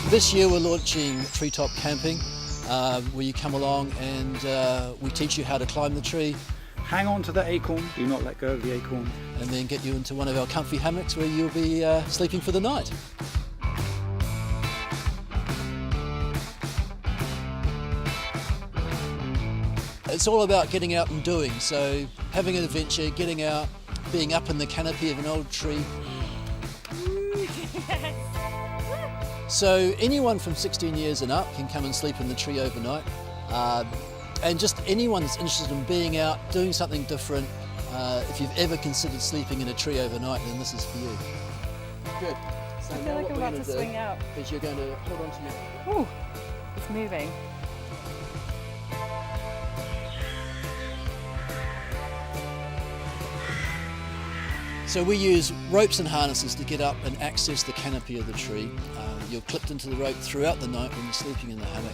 This year we're launching treetop camping, where you come along and we teach you how to climb the tree. Hang on to the acorn, do not let go of the acorn. And then get you into one of our comfy hammocks where you'll be sleeping for the night. It's all about getting out and doing, so having an adventure, getting out, being up in the canopy of an old tree. So anyone from 16 years and up can come and sleep in the tree overnight. And just anyone that's interested in being out, doing something different, if you've ever considered sleeping in a tree overnight, then this is for you. Good. So I feel like I'm about to swing out. Is you're going to hold on to your... Ooh, it's moving. So we use ropes and harnesses to get up and access the canopy of the tree. You're clipped into the rope throughout the night when you're sleeping in the hammock.